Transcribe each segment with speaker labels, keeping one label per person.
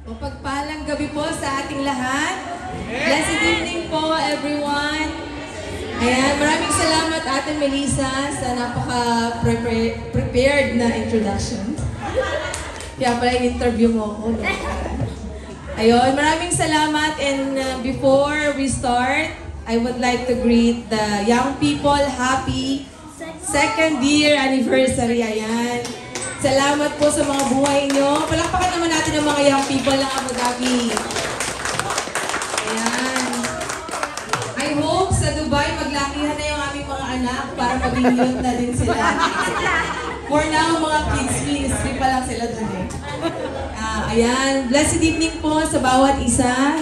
Speaker 1: Mapagpalang gabi po sa ating lahat. Blessed evening po, everyone. Ayan, maraming salamat Ate Melissa sa napaka-prepared na introduction. Kaya pala yung interview mo ako. Ayun, maraming salamat, and before we start, I would like to greet the young people. Happy second year anniversary. Ayan. Salamat po sa mga buhay nyo. Palakpakan naman natin ang mga young people ng Abu Dhabi. Ayan. I hope sa Dubai maglakihan na yung aming mga anak para maging youth na din sila. For now, mga kids ministry pa lang sila dun eh. Ayan. Blessed evening po sa bawat isa.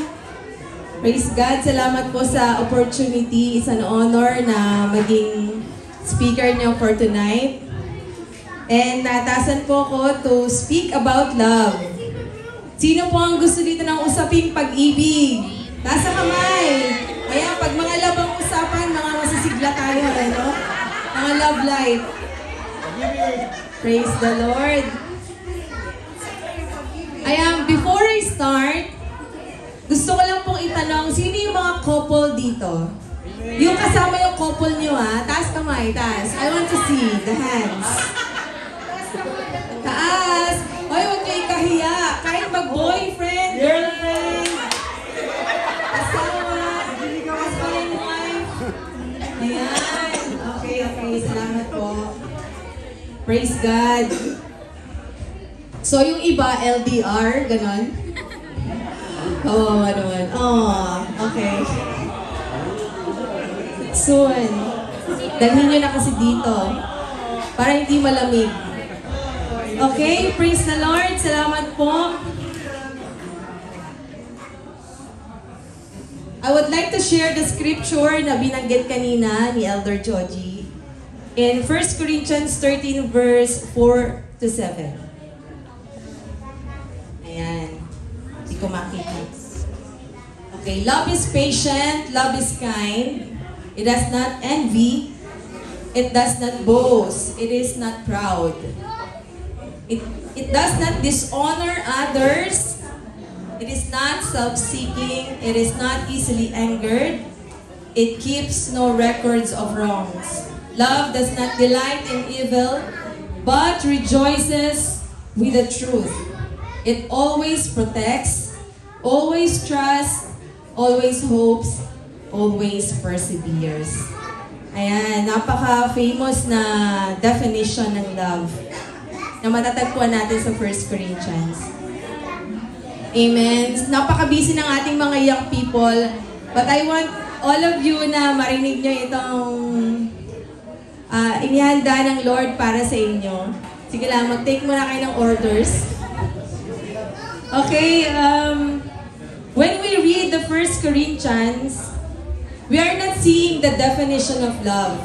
Speaker 1: Praise God. Salamat po sa opportunity. It's an honor na maging speaker niyo for tonight. And natasan po ko to speak about love. Sino po ang gusto dito ng usaping pag-ibig? Taas ang kamay. Kaya pag mga love ang usapan, mga masisigla tayo, ano? Mga love life. Praise the Lord. Ayan, before I start, gusto ko lang pong itanong, sino yung mga couple dito? Yung kasama yung couple nyo, ha? Taas kamay, taas. I want to see the hands. Taas! Hoy, huwag kayo kahiya. Kahit mag-boyfriend, girlfriend, asawa, husband and wife. Ayan. Okay. Salamat po. Praise God. So, yung iba, LDR, ganon? Oo, naman. Oh, okay. Soon. Dalhin nyo na kasi dito. Para hindi malamig. Okay, praise the Lord. Salamat po. I would like to share the scripture na binanggit kanina ni Elder Joji in 1 Corinthians 13 verse 4 to 7. Ayan. Hindi ko makita. Okay, love is patient, love is kind. It does not envy. It does not boast. It is not proud. It does not dishonor others. It is not self-seeking. It is not easily angered. It keeps no records of wrongs. Love does not delight in evil, but rejoices with the truth. It always protects, always trusts, always hopes, always perseveres. Ayan, napaka-famous na definition ng love na matatagpuan natin sa 1 Corinthians. Amen. Napaka-busy ng ating mga young people, but I want all of you na marinig nyo itong inihanda ng Lord para sa inyo. Sige lang, mag-take muna kayo ng orders. Okay, when we read the 1 Corinthians, we are not seeing the definition of love.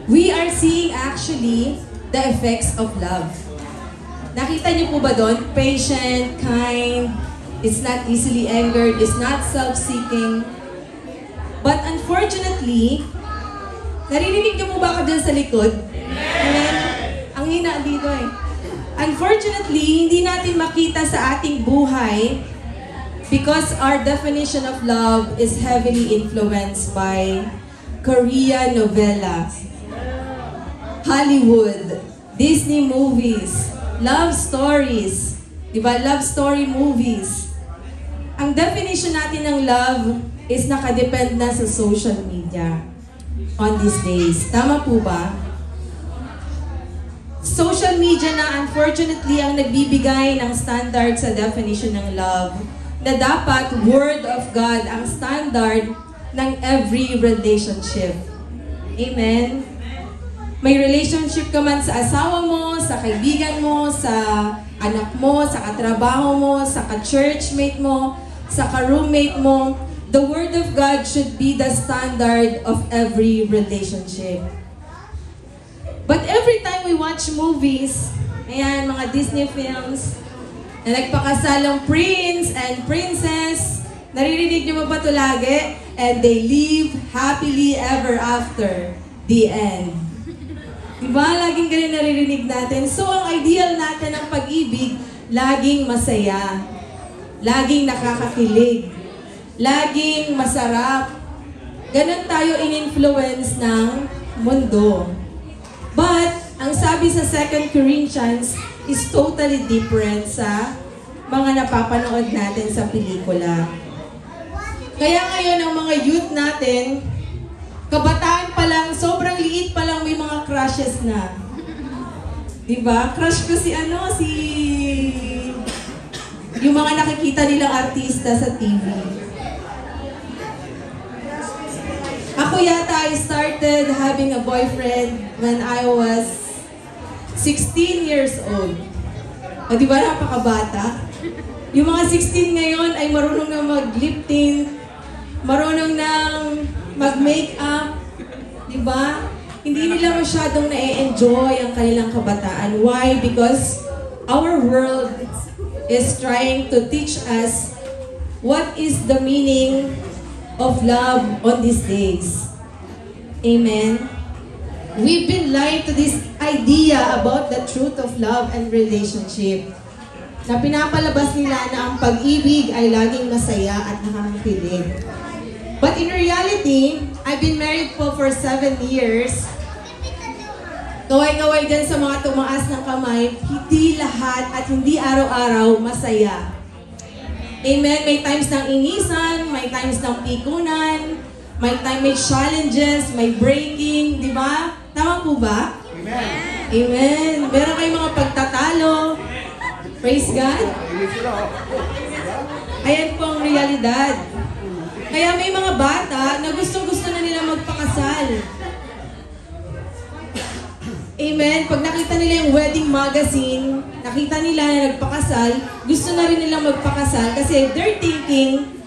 Speaker 1: We are seeing actually the effects of love. Nakita niyo po ba doon? Patient, kind, it's not easily angered, it's not self-seeking. But unfortunately, naririnig niyo po ba ako dyan sa likod? Amen? Ang hina dito eh. Unfortunately, hindi natin makita sa ating buhay because our definition of love is heavily influenced by Korean novela, Hollywood, Disney movies, love stories, diba? Love story movies. Ang definition natin ng love is nakadepend na sa social media on these days. Tama po ba? Social media na unfortunately ang nagbibigay ng standard sa definition ng love na dapat Word of God ang standard ng every relationship. Amen? May relationship ka man sa asawa mo, sa kaibigan mo, sa anak mo, sa katrabaho mo, sa ka-churchmate mo, sa ka-roommate mo, the Word of God should be the standard of every relationship. But every time we watch movies, ayan, mga Disney films, na nagpakasalang prince and princess, naririnig niyo ba ito lagi? And they live happily ever after. The end. Diba? Laging ganun naririnig natin. So, ang ideal natin ng pag-ibig, laging masaya. laging nakakakilig, laging masarap. Ganon tayo in-influence ng mundo. But, ang sabi sa 2 Corinthians is totally different sa mga napapanood natin sa pelikula. Kaya ngayon, ang mga youth natin, kabataan pa lang, sobrang liit pa lang, may mga crushes na. Diba? Crush ko yung mga nakikita nilang artista sa TV. Ako yata, I started having a boyfriend when I was 16 years old. O diba, napakabata? Yung mga 16 ngayon ay marunong na mag-lip tint, marunong nang mag-makeup, diba? Hindi nila masyadong na-enjoy ang kanilang kabataan. Why? Because our world is trying to teach us what is the meaning of love on these days. Amen? We've been lied to this idea about the truth of love and relationship. Na pinapalabas nila na ang pag-ibig ay laging masaya at nakakakilig. But in reality, I've been married po for 7 years. Kaway-kaway dyan sa mga tumaas ng kamay, hindi lahat at hindi araw-araw masaya. Amen? May times ng inisan, may times ng pikunan, may challenges, may breaking, di ba? Tama po ba? Amen. Amen. Meron kayong mga pagtatalo. Praise God. Ayan po ang realidad. Kaya may mga bata na gustong-gusto na nila magpakasal. Amen. Pag nakita nila yung wedding magazine, nakita nila na nagpakasal, gusto na rin nilang magpakasal kasi they're thinking,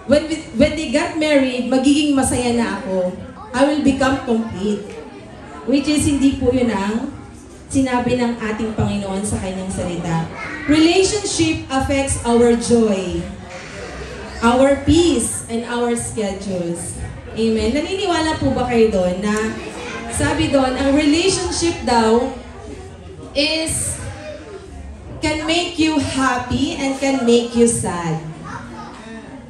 Speaker 1: when they got married, magiging masaya na ako. I will become complete. Which is hindi po yun ang sinabi ng ating Panginoon sa kanyang salita. Relationship affects our joy, our peace, and our schedules. Amen. Naniniwala po ba kayo doon na sabi doon, ang relationship daw can make you happy and can make you sad.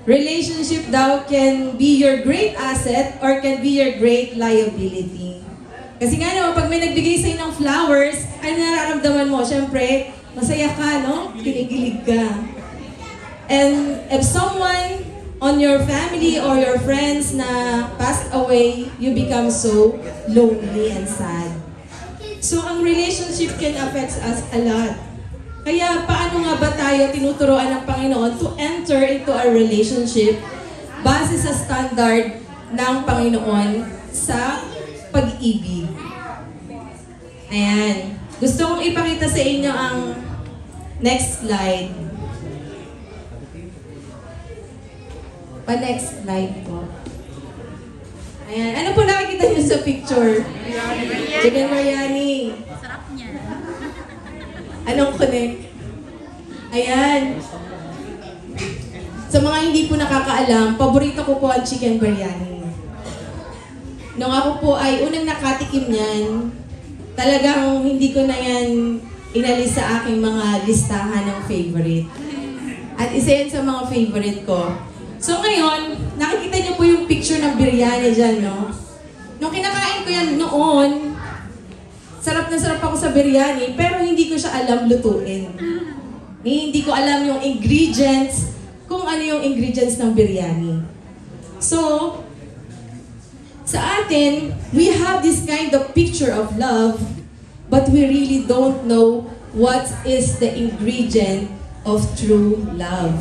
Speaker 1: Relationship daw can be your great asset or can be your great liability. Kasi nga naman, pag may nagbigay sa'yo ng flowers, ano nararamdaman mo? Siyempre, masaya ka, no? Kinikilig ka. And if someone on your family or your friends na passed away, you become so lonely and sad. So, ang relationship can affect us a lot. Kaya, paano nga ba tayo tinuturoan ng Panginoon to enter into a relationship base sa standard ng Panginoon sa pag-ibig? Ayan. Gusto kong ipakita sa inyo ang next slide. Pa-next slide po. Ayan. Ano po nakikita niyo sa picture? Chicken biryani.
Speaker 2: Sarap niya.
Speaker 1: Anong connect? Ayan. Sa mga hindi po nakakaalam, paborito ko po ang chicken biryani. Nung ako po ay unang nakatikim niyan, talagang hindi ko na yan inalis sa aking mga listahan ng favorite. At isa yan sa mga favorite ko. So ngayon, nakikita niyo po yung picture ng biryani dyan, no? Nung kinakain ko yan noon, sarap na sarap ako sa biryani, pero hindi ko siya alam lutuin. Hindi ko alam yung ingredients, kung ano yung ingredients ng biryani. So, sa atin, we have this kind of picture of love, but we really don't know what is the ingredient of true love.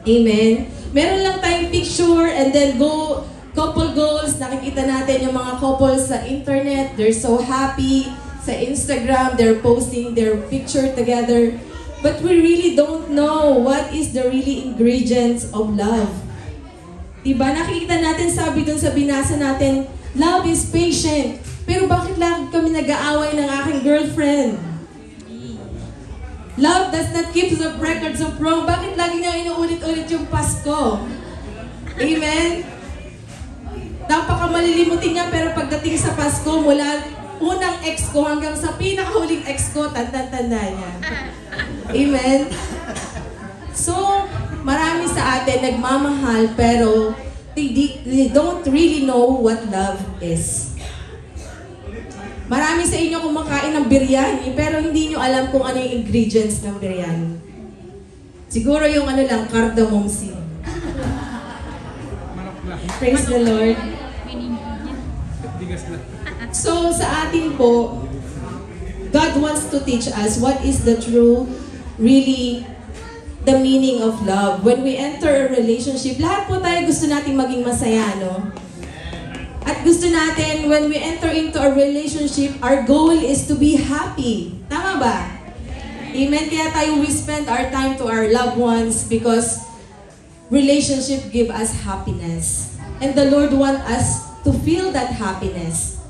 Speaker 1: Amen? Meron lang tayong picture and then couple goals. Nakikita natin yung mga couples sa internet. They're so happy. Sa Instagram, they're posting their picture together. But we really don't know what is the really ingredients of love. Diba? Nakikita natin, sabi dun sa binasa natin, love is patient. Pero bakit lagi kami nag-aaway ng aking girlfriend? Love does not keep the records of wrong. Bakit lagi niya inuulit-ulit yung Pasko? Amen? Napakamalilimutin niya, pero pagdating sa Pasko, mula unang ex ko hanggang sa pinakahuling ex ko, tanda-tanda niya. Amen? So, atin nagmamahal pero they don't really know what love is. Marami sa inyo kumakain ng biryani pero hindi nyo alam kung ano yung ingredients ng biryani. Siguro yung ano lang, cardamom seed. Praise the Lord. So sa atin po, God wants to teach us what is the true, really, the meaning of love. When we enter a relationship, lahat po tayo gusto nating maging masaya, no? At gusto natin, when we enter into a relationship, our goal is to be happy. Tama ba? Amen? Kaya tayo, we spend our time to our loved ones because relationship give us happiness. And the Lord want us to feel that happiness.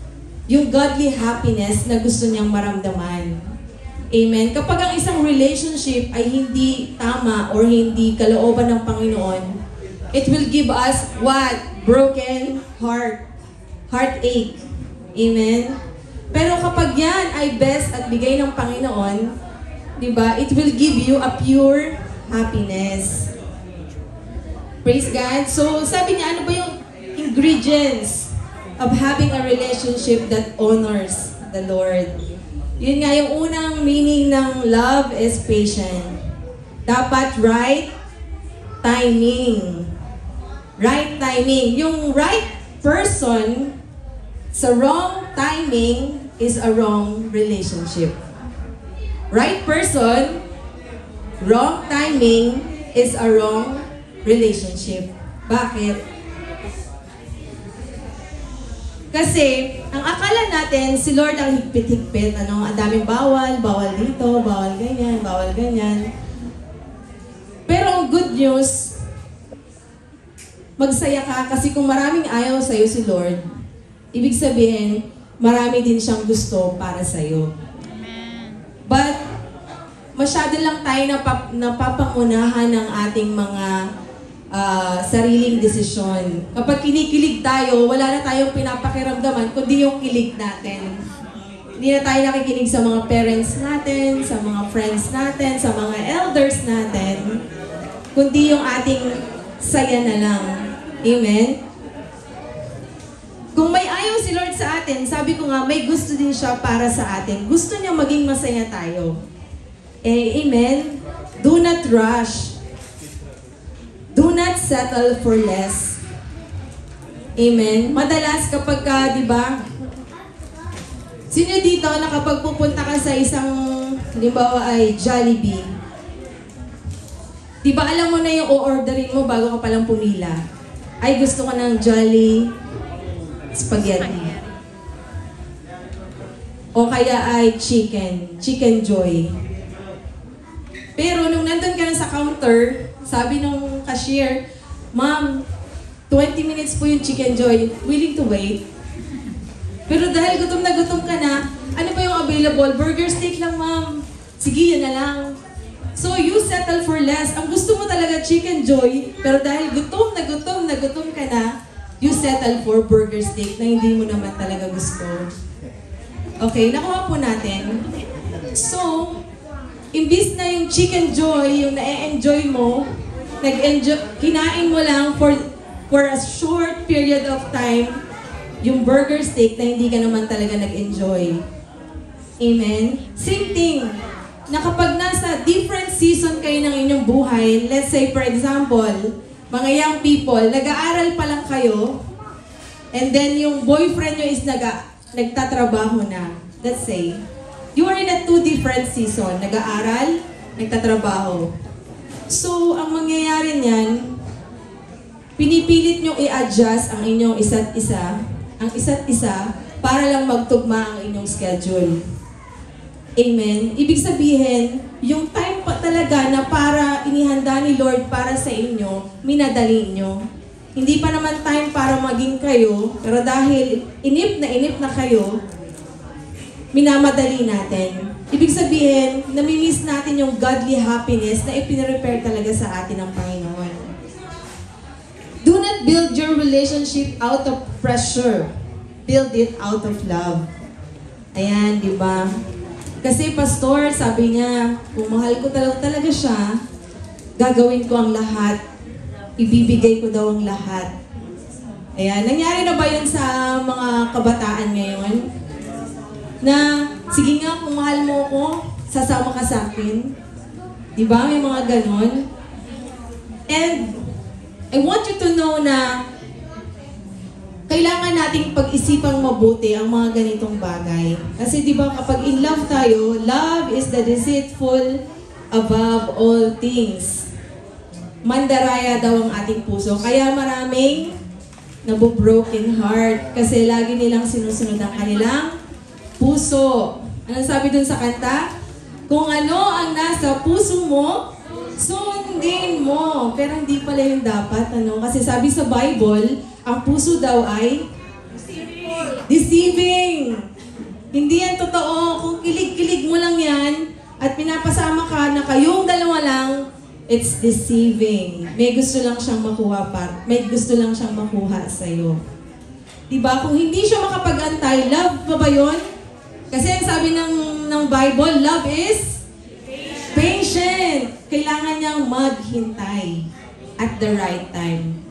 Speaker 1: Yung godly happiness na gusto niyang maramdaman. Amen? Kapag ang isang relationship ay hindi tama or hindi kalooban ng Panginoon, it will give us what? Broken heart. Heartache. Amen? Pero kapag yan ay best at bigay ng Panginoon, diba, it will give you a pure happiness. Praise God. So, sabi niya, ano ba yung ingredients of having a relationship that honors the Lord? Yun nga, yung unang meaning ng love is patient. Dapat right timing. Right timing. Yung right person sa wrong timing is a wrong relationship. Right person, wrong timing is a wrong relationship. Bakit? Kasi, ang akala natin, si Lord ang higpit-higpit. Ano, ang daming bawal, bawal dito, bawal ganyan, bawal ganyan. Pero ang good news, magsaya ka kasi kung maraming ayaw sa'yo si Lord, ibig sabihin, marami din siyang gusto para sa'yo. But, masyado lang tayo napapangunahan ng ating mga sariling desisyon. Kapag kinikilig tayo, wala na tayong pinapakiramdaman, kundi yung kilig natin. Hindi na tayo nakikinig sa mga parents natin, sa mga friends natin, sa mga elders natin, kundi yung ating saya na lang. Amen? Kung may ayaw si Lord sa atin, sabi ko nga, may gusto din siya para sa atin. Gusto niya maging masaya tayo. Amen? Do not rush. Do not settle for less. Amen? Madalas kapag ka, di ba, sino dito na kapag pupunta ka sa isang, halimbawa ay Jollibee, di ba alam mo na yung o-orderin mo bago ka palang pumila? Ay, gusto ko ng Jolly Spaghetti. O kaya ay Chicken Joy. Pero nung nandun ka na sa counter, sabi nung cashier, "Ma'am, 20 minutes po yung Chicken Joy. Willing to wait?" Pero dahil gutom ka na, ano ba yung available? Burger steak lang, ma'am. Sige, yan na lang. So, you settle for less. Ang gusto mo talaga Chicken Joy, pero dahil gutom ka na, you settle for burger steak na hindi mo naman talaga gusto. Okay, nakuha po natin. So, imbis na yung Chicken Joy, yung na-enjoy mo, kinain mo lang for a short period of time, yung burger steak na hindi ka naman talaga nag-enjoy. Amen? Same thing, na kapag nasa different season kayo ng inyong buhay, let's say for example, mga young people, nag-aaral pa lang kayo, and then yung boyfriend nyo is nagtatrabaho na. Let's say, you are in a two different season. Nag-aaral, nagtatrabaho. So, ang mangyayari niyan, pinipilit nyo i-adjust ang inyong isa't isa, para lang magtugma ang inyong schedule. Amen? Ibig sabihin, yung time pa talaga na para inihanda ni Lord para sa inyo, minadali nyo. Hindi pa naman time para maging kayo, pero dahil inip na kayo, minamadali natin. Ibig sabihin, namimiss natin yung godly happiness na ipinrepair talaga sa atin ng Panginoon. Do not build your relationship out of pressure. Build it out of love. Ayan, di ba? Kasi pastor, sabi niya, kung mahal ko talaga siya, gagawin ko ang lahat ibibigay ko daw ang lahat. Ayan, nangyari na ba yun sa mga kabataan ngayon? Na, sige nga, kung mahal mo ko, sasama ka sa akin. Diba? May mga ganon. And, I want you to know na kailangan nating pag-isipang mabuti ang mga ganitong bagay. Kasi di ba kapag in love tayo, love is the deceitful above all things. Mandaraya daw ang ating puso. Kaya maraming nabobroken heart. Kasi lagi nilang sinusunod ang kanilang puso. Anong sabi dun sa kanta? Kung ano ang nasa puso mo, sundin mo. Pero hindi pala yung dapat. Kasi sabi sa Bible, ang puso daw ay deceiving. Hindi yan totoo. Kung kilig-kilig mo lang yan at pinapasama ka na kayong dalawa lang, it's deceiving. May gusto lang siyang makuha pa. May gusto lang siyang makuha sa'yo. Diba? Kung hindi siya makapag-antay, love pa ba yun? Kasi ang sabi ng Bible, love is patient. Kailangan niyang maghintay at the right time.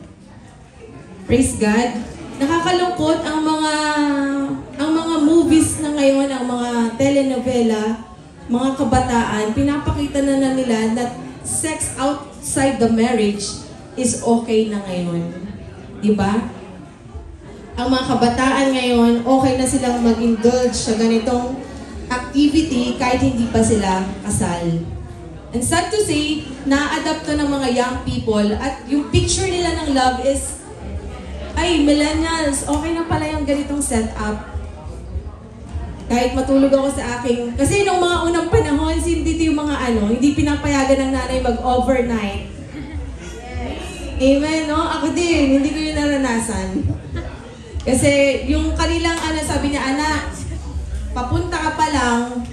Speaker 1: Praise God. Nakakalungkot ang mga movies na ngayon, ang mga telenovela, mga kabataan, pinapakita na nila that sex outside the marriage is okay na ngayon. Diba? Ang mga kabataan ngayon, okay na silang mag-indulge sa ganitong activity kahit hindi pa sila kasal. And sad to say, na-adapt to ng mga young people at yung picture nila ng love is, ay, millennials, okay na pala yung ganitong setup. Kahit matulog ako sa aking, kasi nung mga unang panahon, hindi yung mga hindi pinapayagan ng nanay mag-overnight. Amen, no? Ako din, hindi ko yun naranasan. Kasi yung kanilang sabi niya, anak, papunta ka pa lang,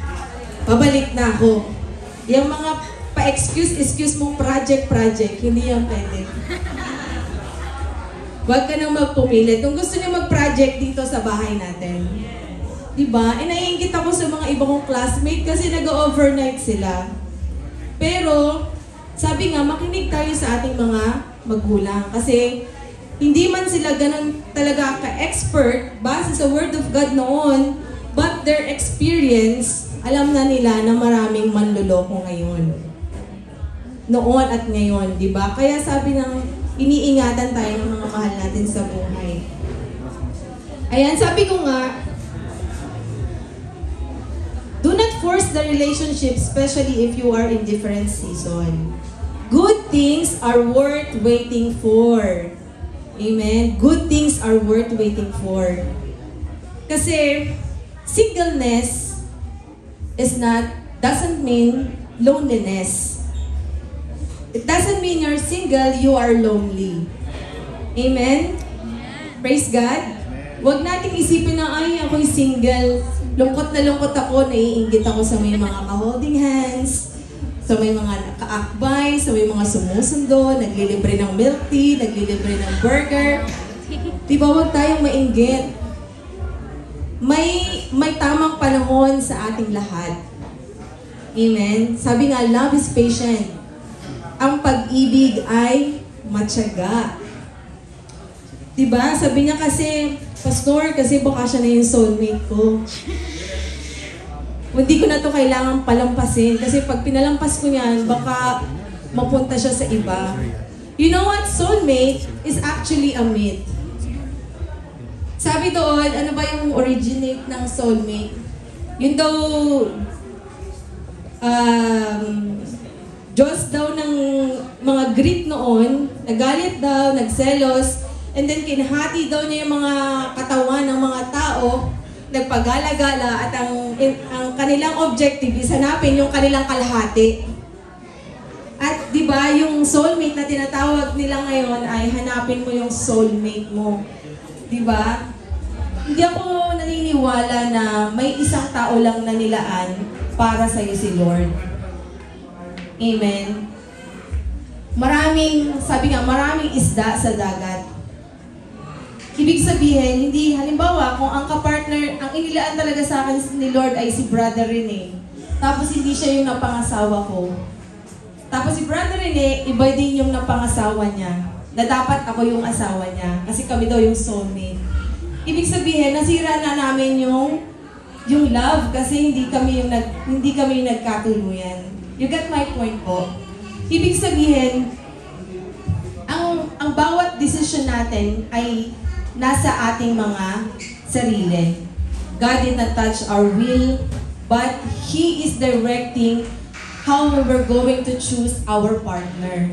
Speaker 1: pabalik na ako. Yung mga pa-excuse mong project, hindi yan pwede. Huwag ka nang magpumilit. Kung gusto niyo mag-project dito sa bahay natin. Diba? Naiingit ako sa mga iba kong classmate kasi nag-overnight sila. Pero, sabi nga, makinig tayo sa ating mga magulang. Kasi, hindi man sila ganun talaga ka-expert base sa Word of God noon, but their experience, alam na nila na maraming manloloko ngayon. Noon at ngayon, di ba? Kaya sabi ng iniingatan tayo ng mga mahal natin sa buhay. Ayan, sabi ko nga, do not force the relationship, especially if you are in different season. Good things are worth waiting for. Amen? Good things are worth waiting for. Kasi, singleness doesn't mean loneliness. It doesn't mean you're single, you are lonely. Amen? Praise God. Huwag nating isipin na, ay, ako'y single. Lungkot na lungkot ako, naiinggit ako sa may mga ka-holding hands, sa may mga nakaakbay, sa may mga sumusundo, naglilibre ng milk tea, naglilibre ng burger. Diba, huwag tayong mainggit. May tamang panahon sa ating lahat. Amen? Sabi nga, love is patient. Ang pag-ibig ay matyaga. Diba? Sabi niya kasi, Pastor, kasi baka siya na yung soulmate ko. Hindi ko na to kailangan palampasin. Kasi pag pinalampas ko niyan, baka mapunta siya sa iba. You know what? Soulmate is actually a myth. Sabi doon, ano ba yung originate ng soulmate? Yun daw, Diyos daw ng mga Greek noon, nagalit daw, nagselos, and then kinahati daw niya yung mga katawan ng mga tao, nagpagala-gala, at ang kanilang objective is hanapin yung kanilang kalahati. At di ba yung soulmate na tinatawag nila ngayon ay hanapin mo yung soulmate mo. Di ba? Hindi ako naniniwala na may isang tao lang na nilaan para sa'yo si Lord. Amen. Sabi nga, maraming isda sa dagat. Ibig sabihin, hindi, halimbawa, kung ang kapartner, ang inilaan talaga sa akin ni Lord ay si Brother Rene, tapos hindi siya yung napangasawa ko. Tapos si Brother Rene, iba din yung napangasawa niya. na dapat ako yung asawa niya kasi kami daw yung soulmate. Ibig sabihin, nasira na namin yung love kasi hindi kami yung nagkatuluyan. You get my point po? Ibig sabihin, ang bawat decision natin ay nasa ating mga sarili. God did not touch our will, but He is directing how we were going to choose our partner.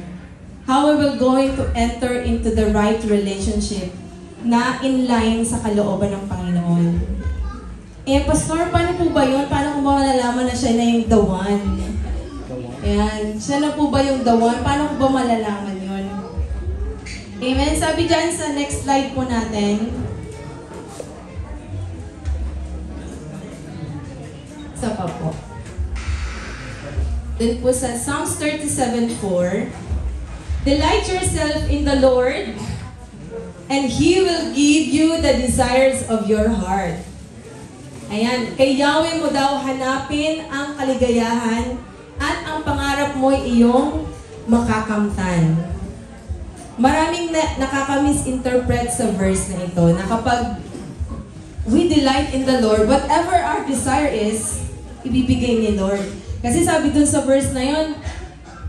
Speaker 1: How we were going to enter into the right relationship na in line sa kalooban ng Panginoon. Eh, Pastor, paano po ba yun? Paano ko ba malalaman na siya na yung the one? Ayan, siya na po ba yung the one? Paano ko ba malalaman yun? Amen. Sabi dyan sa next slide po natin. Isa pa po. Then po sa Psalms 37:4, delight yourself in the Lord, and He will give you the desires of your heart. Ayan, kay Yahweh mo daw hanapin ang kaligayahan at ang pangarap mo ay iyong makakamtan. Maraming nakaka-misinterpret sa verse na ito na kapag we delight in the Lord, whatever our desire is, ibibigay ni Lord. Kasi sabi dun sa verse na yun,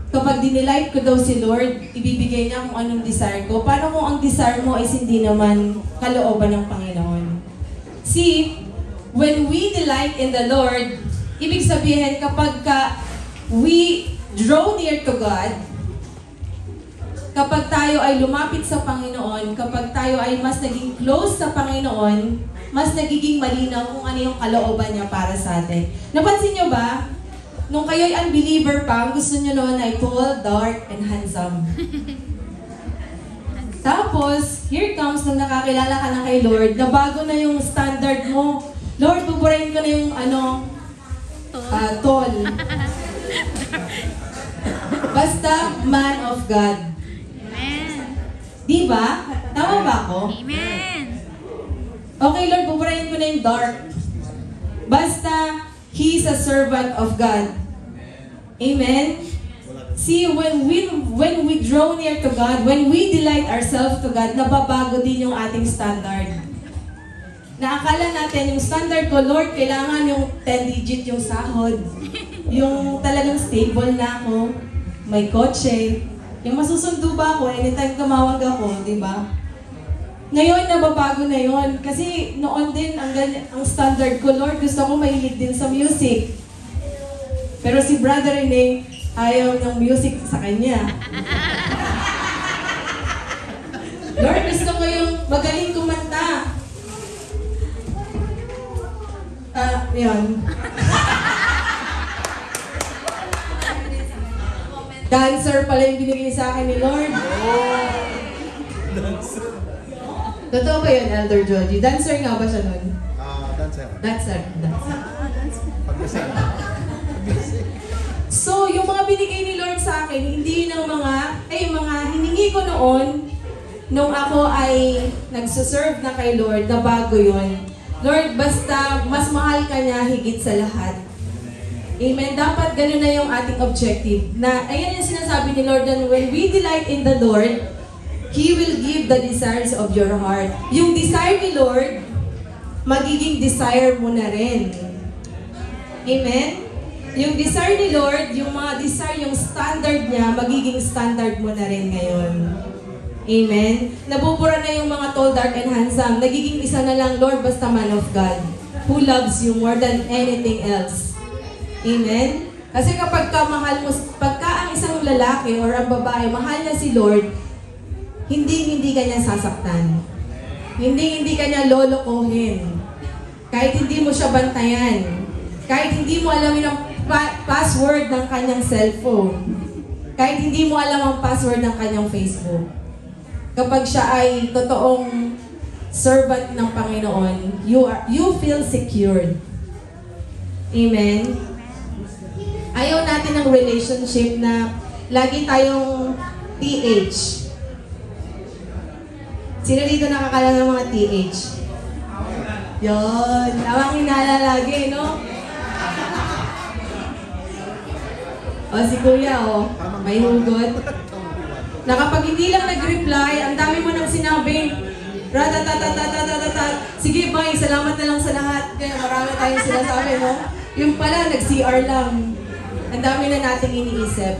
Speaker 1: kapag dinelight ko daw si Lord, ibibigay niya kung anong desire ko. Paano kung ang desire mo is hindi naman kalooban ng Panginoon? See, when we delight in the Lord, ibig sabihin kapag we draw near to God, kapag tayo ay lumapit sa Panginoon, kapag tayo ay mas naging close sa Panginoon, mas nagiging malinaw kung ano yung kalooban niya para sa atin. Napansin niyo ba? Nung kayo'y unbeliever pa, ang gusto niyo noon ay tall, dark, and handsome. Tapos, here comes nung nakakilala ka na kay Lord, na bago na yung standard mo. Lord, buburahin ko na yung tall. Basta man of God.
Speaker 2: Amen.
Speaker 1: Di ba? Tama ba ako?
Speaker 2: Amen.
Speaker 1: Okay, Lord, buburahin ko na yung dark. Basta, He's a servant of God. Amen? See, when we draw near to God, when we delight ourselves to God, nababago din yung ating standard. Naakala natin, yung standard ko, Lord, kailangan yung 10-digit yung sahod. Yung talagang stable na ako. May kotse. Yung masusundo ba ako, anytime tumawag ako, di ba? Ngayon, nababago na yon. Kasi noon din, ang standard ko, Lord, gusto ko mahilig din sa music. Pero si Brother Rene, ayaw ng music sa kanya. Lord, gusto ko yung magaling kumanta. Yun. Dancer pala yung binigay sa akin ni Lord.
Speaker 3: Dancer.
Speaker 1: Totoo ba yun, Elder Joji? Dancer nga ba siya nun?
Speaker 3: Dancer.
Speaker 1: Dancer.
Speaker 3: Pag-isip.
Speaker 1: So, yung mga binigay ni Lord sa akin, hindi ng mga hiningi ko noon, nung ako ay nagsuserve na kay Lord, na bago yun. Lord, basta mas mahal ka niya higit sa lahat. Amen. Dapat ganun na yung ating objective. Na, ayan yung sinasabi ni Lord, that when we delight in the Lord, He will give the desires of your heart. Yung desire ni Lord, magiging desire mo na rin. Amen? Yung desire ni Lord, yung mga desire, yung standard niya, magiging standard mo na rin ngayon. Amen? Nabubura na yung mga tall, dark, and handsome. Nagiging isa na lang, Lord, basta man of God, who loves you more than anything else. Amen? Kasi kapag pagka ang isang lalaki or ang babae, mahal niya si Lord, hindi ka niya sasaktan. Hindi ka niya lolokohin. Kahit hindi mo siya bantayan. Kahit hindi mo alam yung password ng kanyang cellphone. Kahit hindi mo alam ang password ng kanyang Facebook. Kapag siya ay totoong servant ng Panginoon, you feel secured. Amen? Ayaw natin ng relationship na lagi tayong TH. Sino dito nakakala ng mga TH? Yun. Tawang hinala lagi, no? O, si Kuya, o. May hugot. Na kapag hindi lang nag-reply, ang dami mo nang sinabi, ratatatatatatatata, sige bye, salamat na lang sa lahat. Kaya marami tayong sinasabi, no? Yung pala, nag-CR lang. Ang dami na nating iniisip.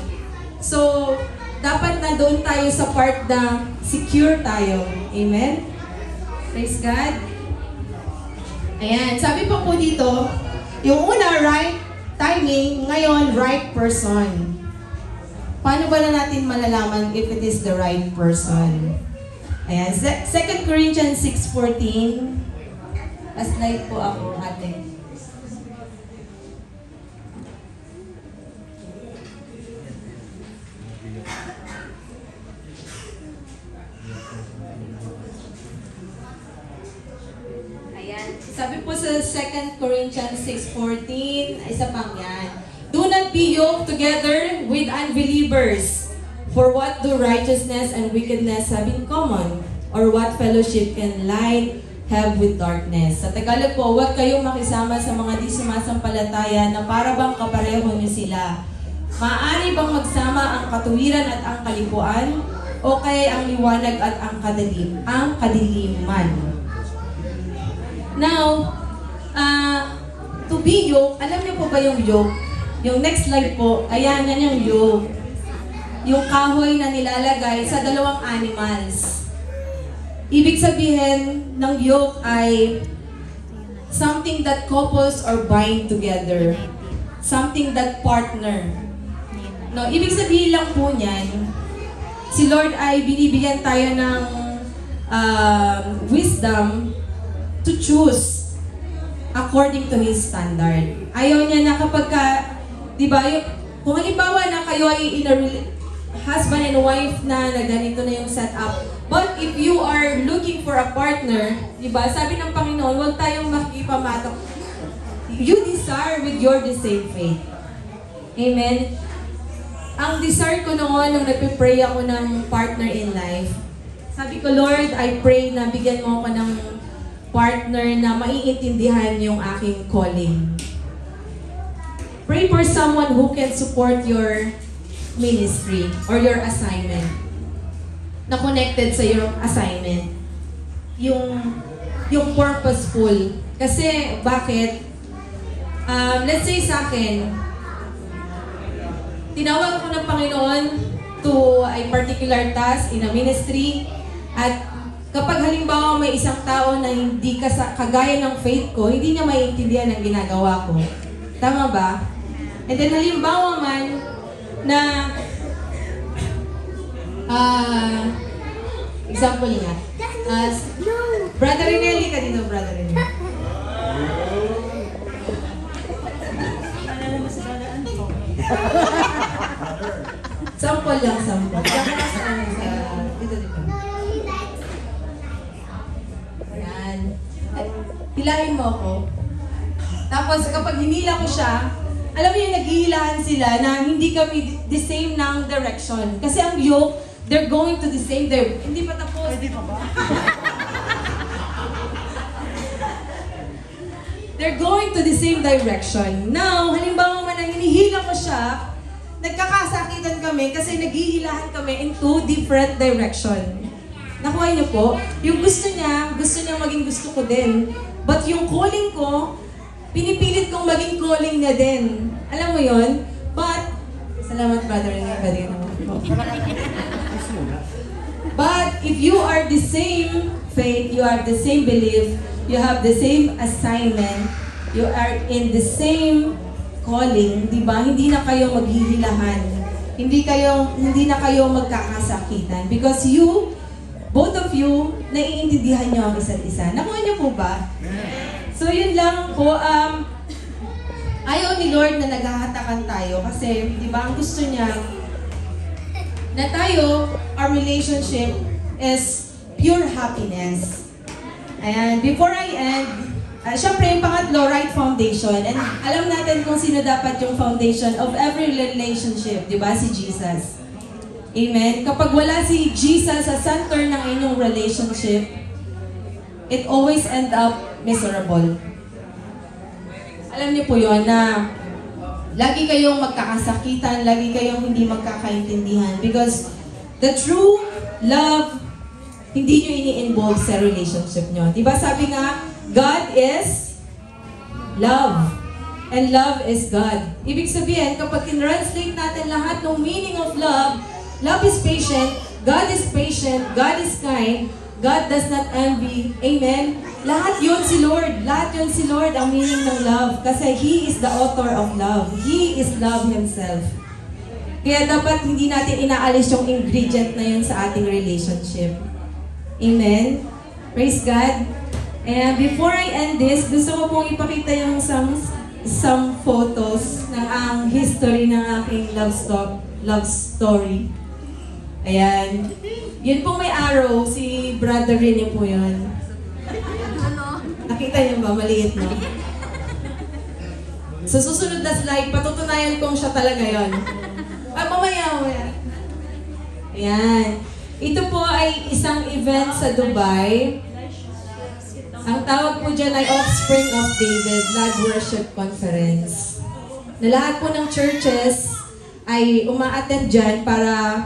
Speaker 1: So, dapat na doon tayo sa part na secure tayo. Amen? Praise God. Ayan, sabi pa po dito, yung una, right timing, ngayon, right person. Paano ba na natin malalaman if it is the right person? Ayan, 2 Corinthians 6:14. Slide po ako, ate. Ayan, sabi po sa 2 Corinthians 6:14, isa pang yan. Do not be yoked together with unbelievers. For what do righteousness and wickedness have in common? Or what fellowship can light have with darkness? Sa Tagalog po, huwag kayong makisama sa mga di sumasampalataya na para bang kapareho niyo sila. Maaari bang magsama ang katuwiran at ang kalipuan? O kaya ang liwanag at ang kadiliman? Now, to be yoke, alam niyo po ba yung yoke? Yung next slide po, ayan, yan yung yoke. Yung kahoy na nilalagay sa dalawang animals. Ibig sabihin ng yoke ay something that couples or bind together. Something that partner. No, ibig sabihin lang po niyan, si Lord ay binibigyan tayo ng wisdom to choose according to His standard. Ayaw niya na kapag ka, di ba, kung halimbawa na kayo ay in a husband and wife na ganito na yung setup, but if you are looking for a partner, di ba, sabi ng Panginoon, huwag tayong makikipamatok. You desire with your the same faith. Amen? Ang desire ko noon, nung nagpipray ako ng partner in life, sabi ko, Lord, I pray na bigyan mo ako ng partner na maiintindihan yung aking calling. Pray for someone who can support your ministry or your assignment. Na connected sa your assignment. Yung purposeful. Kasi, bakit? Let's say sa akin, tinawag ako ng Panginoon to a particular task in a ministry, at kapag halimbawa may isang tao na hindi kagaya ng faith ko, hindi niya maiintindihan ang ginagawa ko. Tama ba? And then halimbawa man na example nga, Brother Rinelli ka dito, Brother Rinelli. Sample lang, sample. Dito. Ayan. Hilahin mo ako. Tapos kapag hinila ko siya, alam mo yung naghihilahan sila na hindi kami the same ng direction. Kasi ang yoke, they're going to the same direction. Hindi pa tapos. Hindi pa ba? They're going to the same direction. Now, halimbawa man ang hinihila ko siya, nagkakasakitan kami kasi naghihilahan kami in two different direction. Nakuha niyo po? Yung gusto niya maging gusto ko din. But yung calling ko, pinipilit kong maging calling niya din. Alam mo yon? But, salamat brother, but if you are the same faith, you have the same belief, you have the same assignment, you are in the same calling, di ba? Hindi na kayo maghihilahan. Hindi na kayo magkakasakitan. Because both of you, naiintindihan nyo ang isa't isa. Nakuha niyo po ba? So yun lang po, ayaw ni Lord na naghahatakan tayo kasi, di ba, ang gusto niya na tayo, our relationship is pure happiness. And before I end, syempre yung pangatlo, right foundation. And alam natin kung sino dapat yung foundation of every relationship, di ba? Si Jesus. Amen? Kapag wala si Jesus sa center ng inyong relationship, it always end up miserable. Alam niyo po yun na lagi kayong magkakasakitan, lagi kayong hindi magkakaintindihan because The true love, hindi nyo ini-involve sa relationship nyo. Diba sabi nga, God is love. And love is God. Ibig sabihin, kapag translate natin lahat ng meaning of love, love is patient, God is kind, God does not envy. Amen? Lahat yun si Lord. Lahat yun si Lord ang meaning ng love. Kasi He is the author of love. He is love Himself. Kaya dapat hindi natin inaalis yung ingredient na yun sa ating relationship. Amen? Praise God. And before I end this, gusto ko pong ipakita yung some photos ng ang history ng aking love story. Ayan. Yun pong may arrow, si brother Rene po yun. Nakita niyo ba? Maliit, no? Sa susunod na slide, patutunayan kong siya talaga yun. Mamaya. Ayan. Ito po ay isang event sa Dubai. Ang tawag po dyan ay Offspring of David Live Worship Conference. Na lahat po ng churches ay uma-attend dyan para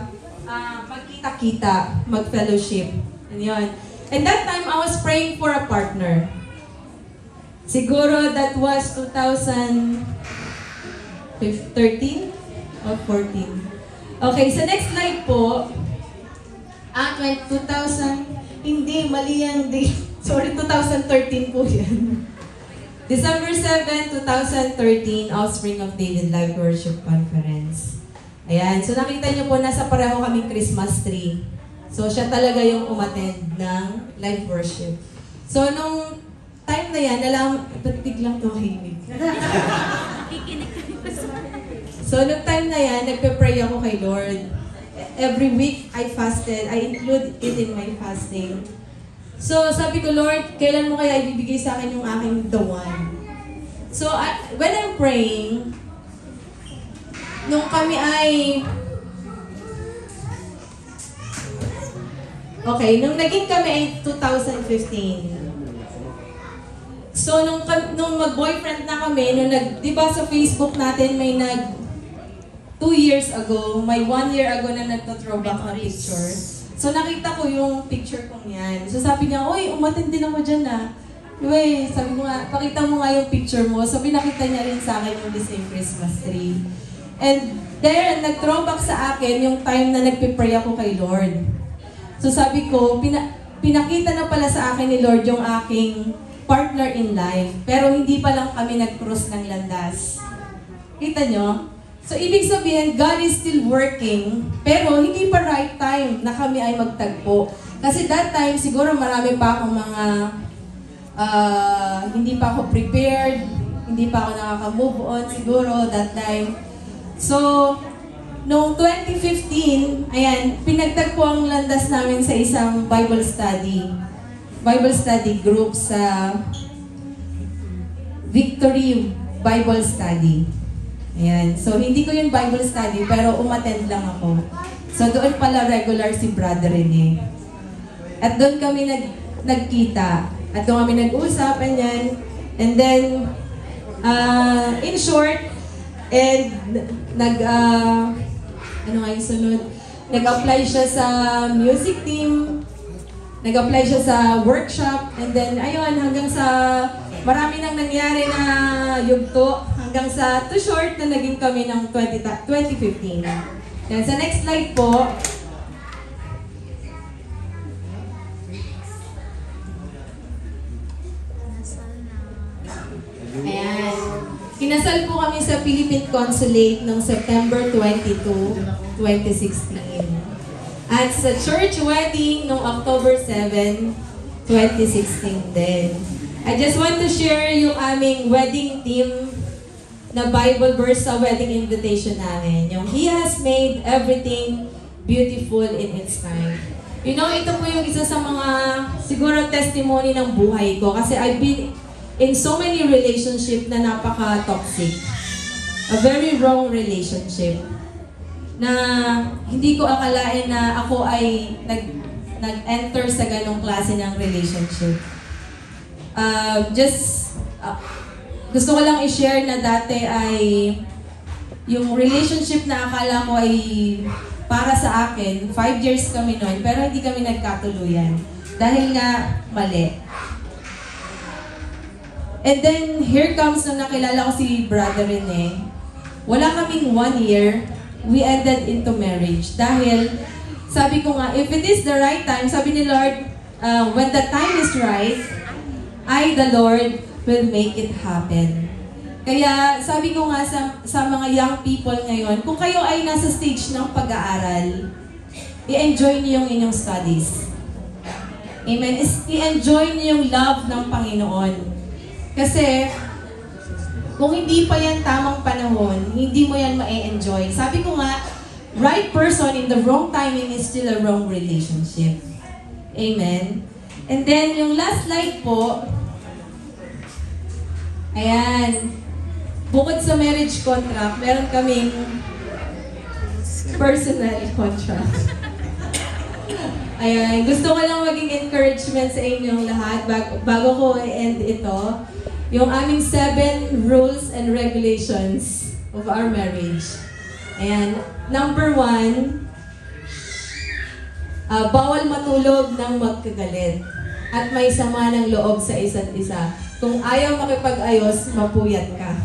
Speaker 1: magkita-kita, mag-fellowship. And that time, I was praying for a partner. Siguro that was 2013 or 14. Okay, sa next slide po, 2000, hindi, mali yung date. Sorry, 2013 po yan. December 7, 2013, Offspring of David Live Worship Conference. Ayan, so nakita niyo po, nasa pareho kaming Christmas tree. So siya talaga yung umattend ng live worship. So nung time na yan, biglang tumahimik. So nung time na yan, nagpe-pray ako kay Lord. Every week, I fasted. I include it in my fasting. So sabi ko, Lord, kailan mo kaya ibibigay sa akin yung aking the one? So when I'm praying, nung kami ay... Okay, nung naging kami ay 2015. So, nung mag-boyfriend na kami, di ba sa Facebook natin may 2 years ago, may 1 year ago na nagto-throwback na picture. So, nakita ko yung picture kong yan. So, sabi niya, uy, umattend din ako dyan ah. Uy, sabi ko nga, pakita mo nga yung picture mo. So, pinakita niya rin sa akin yung the same Christmas tree. And there, nag-throwback sa akin yung time na nagpipray ako kay Lord. So sabi ko, pinakita na pala sa akin ni Lord yung aking partner in life. Pero hindi pa lang kami nag-cross ng landas. Kita nyo? So ibig sabihin, God is still working, pero hindi pa right time na kami ay magtagpo. Kasi that time, siguro marami pa akong mga, hindi pa ako prepared, hindi pa ako nakaka-move on siguro that time. So, noong 2015, ayan, pinagtagpo ang landas namin sa isang Bible study group sa Victory Bible Study. Ayan, so hindi ko yung Bible study, pero umattend lang ako. So doon pala regular si Brother Rene. At doon kami nagkita. At doon kami nag-usap, yan. And then, in short, and ano nga yung sunod? Nag-apply siya sa music team, nag-apply siya sa workshop, and then ayun, hanggang sa marami nang nangyari na yugto, hanggang sa too short na naging kami ng 2015. Yan, sa next slide po, ayan. Kinasal po kami sa Philippine Consulate noong September 22, 2016. At sa church wedding noong October 7, 2016 din. I just want to share yung aming wedding theme na Bible verse sa wedding invitation namin. Yung He has made everything beautiful in its time. You know, ito po yung isa sa mga siguro testimony ng buhay ko. Kasi I've been in so many relationship na napaka-toxic. A very wrong relationship. Na hindi ko akalain na ako ay nag-enter sa ganong klase ng relationship. Gusto ko lang i-share na dati ay yung relationship na akala ko ay para sa akin, 5 years kami noon, pero hindi kami nagkatuluyan. Dahil nga, mali. And then, here comes nung nakilala ko si Brother Rene. Wala kaming 1 year, we ended into marriage. Dahil, sabi ko nga, if it is the right time, sabi ni Lord, when the time is right, I, the Lord, will make it happen. Kaya sabi ko nga sa mga young people ngayon, kung kayo ay nasa stage ng pag-aaral, i-enjoy niyo yung inyong studies. Amen? I-enjoy niyo yung love ng Panginoon. Kasi, kung hindi pa yan tamang panahon, hindi mo yan ma-enjoy. Sabi ko nga, right person in the wrong timing is still a wrong relationship. Amen? And then, yung last slide po, ayan, bukod sa marriage contract, meron kaming personal contract. Ayan, gusto ko lang maging encouragement sa inyong lahat bago ko i-end ito. Yung aming 7 rules and regulations of our marriage. Ayan, number 1, bawal matulog ng magkagalit at may sama ng loob sa isa't isa. Kung ayaw makipag-ayos, mapuyat ka.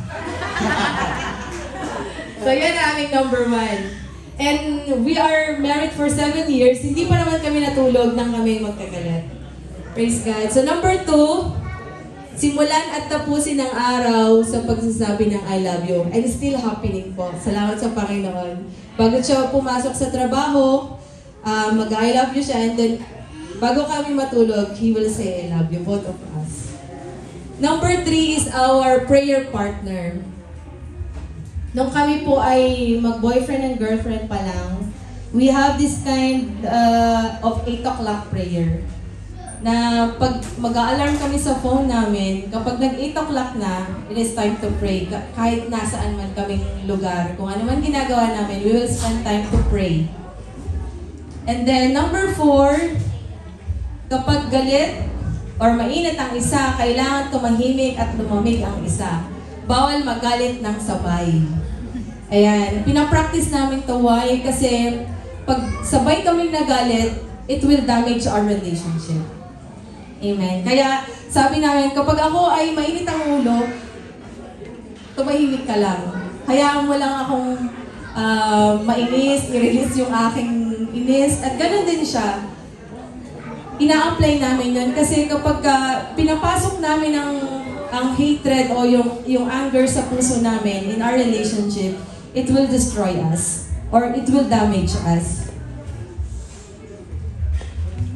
Speaker 1: So, yan ang aming number 1. And we are married for 7 years. Hindi pa naman kami natulog nang kami magkagalit. Praise God. So, number 2, simulan at tapusin ang araw sa pagsasabi ng I love you. And still happening po. Salamat sa Panginoon. Bago siya pumasok sa trabaho, mag-I love you siya. And then, bago kami matulog, he will say I love you, both of us. Number 3 is our prayer partner. Nung kami po ay mag-boyfriend and girlfriend pa lang, we have this kind of 8 o'clock prayer. Na pag mag-a-alarm kami sa phone namin, kapag nag-8 o'clock na, it is time to pray. Kahit nasaan man kaming lugar, kung ano man ginagawa namin, we will spend time to pray. And then, number 4, kapag galit or mainit ang isa, kailangan tumahimik at lumamig ang isa. Bawal magalit ng sabay. Ayan, pinapractice namin ito. Why? Kasi pag sabay kaming nagalit, it will damage our relationship. Amen. Kaya sabi namin, kapag ako ay mainit ang ulo, tumahimik ka lang. Hayaan mo lang akong mainis, i-release yung aking inis, at ganoon din siya. Ina-apply namin yun kasi kapag pinapasok namin ang hatred o yung anger sa puso namin in our relationship, it will destroy us or it will damage us.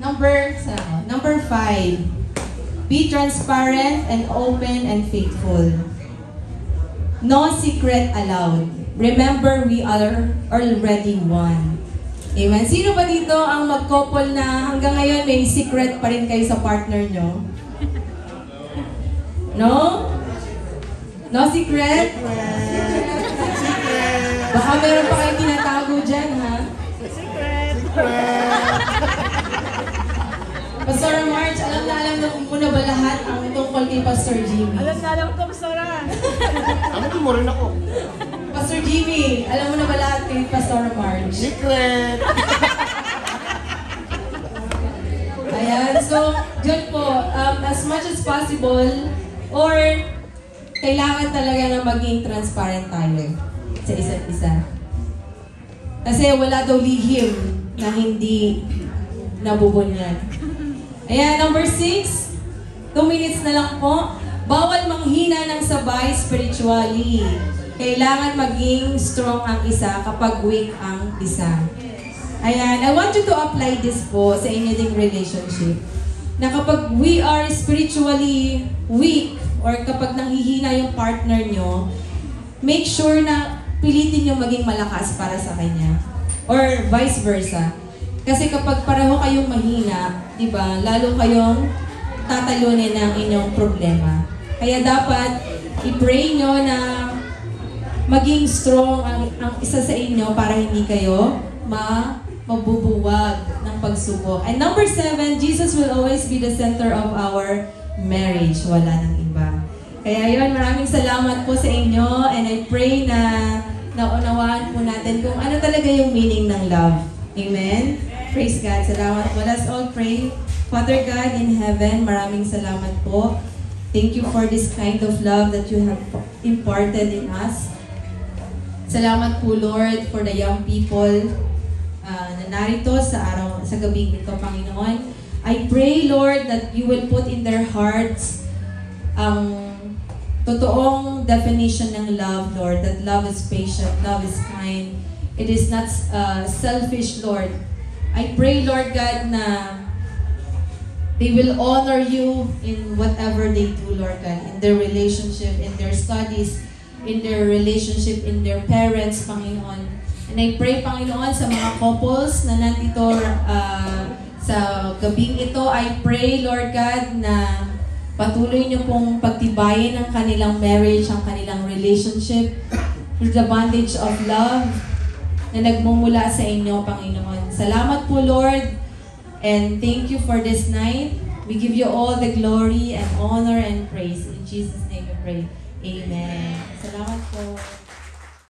Speaker 1: Number 5, be transparent and open and faithful. No secret allowed. Remember, we are already one. Amen. Sino ba dito ang mag-couple na hanggang ngayon may secret pa rin kayo sa partner nyo? No? No secret? Baka meron pa kayong tinatago dyan, ha?
Speaker 2: Secret!
Speaker 1: Pastor March, alam mo na ba lahat ang tungkol kay Pastor Jimmy?
Speaker 2: Alam ko, Pastora.
Speaker 3: Alam mo rin ako.
Speaker 1: Pastor Jimmy, alam mo na ba lahat kay Pastor March?
Speaker 3: Secret!
Speaker 1: Ayan, so, yun po, as much as possible, or kailangan talaga na maging transparent tayo sa isa't isa. Kasi wala daw lihim na hindi nabubunyag. Ayan, number 6, 2 minutes na lang po. Bawal manghina ng sabay spiritually. Kailangan maging strong ang isa kapag weak ang isa. Ayan, I want you to apply this po sa inyo ding relationship. Na kapag we are spiritually weak or kapag nanghihina yung partner nyo, make sure na pilitin nyo maging malakas para sa kanya. Or vice versa. Kasi kapag pareho kayong mahina, di ba, lalo kayong tatalunin ng inyong problema. Kaya dapat i-pray nyo na maging strong ang isa sa inyo para hindi kayo mabubuwag ng pagsubok. And number 7, Jesus will always be the center of our marriage. Wala nang iba. Kaya yun, maraming salamat po sa inyo and I pray na naunawaan po natin kung ano talaga yung meaning ng love. Amen? Praise God. Salamat po. Let's all pray. Father God in heaven, maraming salamat po. Thank you for this kind of love that you have imparted in us. Salamat po, Lord, for the young people na narito sa gabing ito, Panginoon. I pray, Lord, that you will put in their hearts ang totoong definition ng love, Lord. That love is patient, love is kind. It is not selfish, Lord. I pray, Lord God, na they will honor you in whatever they do, Lord God, in their relationship, in their studies, in their relationship, in their parents, Panginoon. And I pray, Panginoon, sa mga couples na nandito sa gabing ito, I pray, Lord God, na patuloy niyo pong pagtibayin ang kanilang marriage, ang kanilang relationship through the bondage of love na nagmumula sa inyo, Panginoon. Salamat po, Lord. And thank you for this night. We give you all the glory and honor and praise. In Jesus' name we pray. Amen. Salamat po.